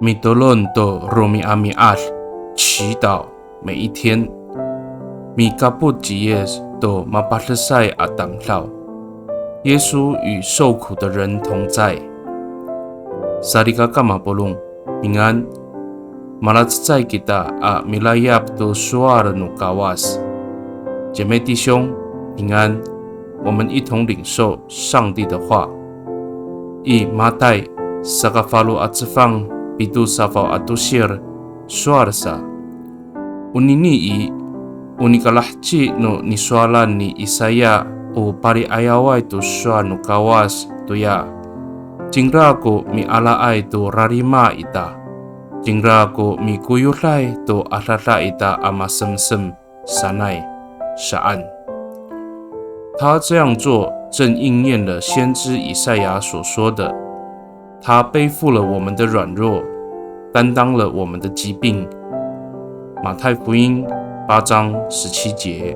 米多伦多罗米阿米阿祈祷每一天，米嘎布吉耶多马巴特塞阿当老，耶稣与受苦的人同在。萨利嘎嘎马波隆平安，马拉兹在吉达阿米拉亚布多苏阿的努嘎瓦斯，姐妹弟兄平安，我们一同领受上帝的话。以马太萨嘎法鲁阿兹方比杜萨法阿杜希尔苏阿萨，乌尼尼伊乌尼嘎拉吉努尼苏阿兰尼伊赛亚乌巴里埃亚外杜苏阿努嘎瓦斯杜亚。Jingra ko mi ala ai to rarima ita. Jingra ko mi kuyulai to alala ita amasem sanai saan。他这样做，正应验了先知以赛亚所说的：他背负了我们的软弱，担当了我们的疾病。马太福音8章17节。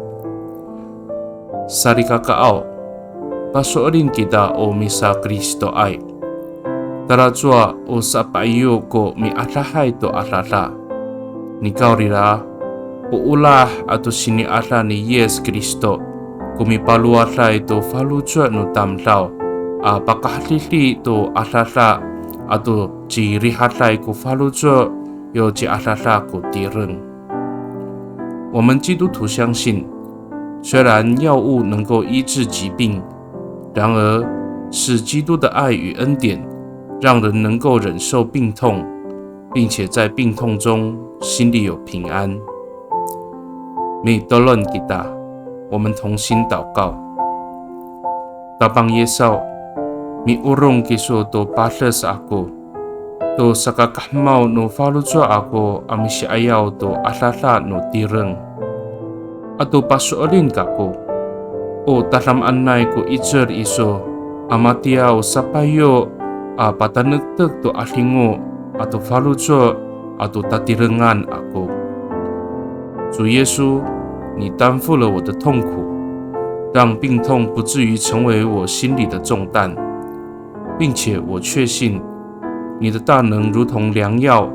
Sarikakaau pasorin kita o misa Kristo ai。Tarajua o sapayo ko mi alahai to alala. Ni kaurira o ulah atau sini ala ni Yes Kristo ko mi palu alai to falujua no tamlau a pakahlili to alala atau jiri halai ko falujua yo ji alala ko direng。我们基督徒相信，虽然药物能够医治疾病，然而是基督的爱与恩典让人能够忍受病痛，并且在病痛中心里有平安。米多伦吉达，我们同心祷告。大邦耶稣，米乌隆基索多巴勒斯阿哥，多萨卡卡毛诺法鲁佐阿哥阿米西阿耀多阿拉拉诺迪人，阿多巴苏尔林嘎哥，哦达拉安奈哥伊泽伊索阿马蒂亚萨巴尤。patanegteg to alingo atau falujo atau tatirengan aku。主耶稣，你担负了我的痛苦，让病痛不至于成为我心里的重担，并且我确信你的大能如同良药，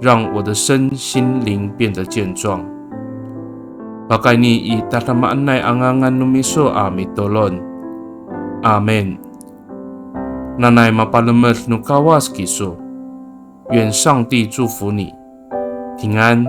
让我的身心灵变得健壮。Pakai ni itatamaan na angangan numiso amitolon。阿门。Nanay mapalamat no kawas kiso，愿上帝祝福你，平安。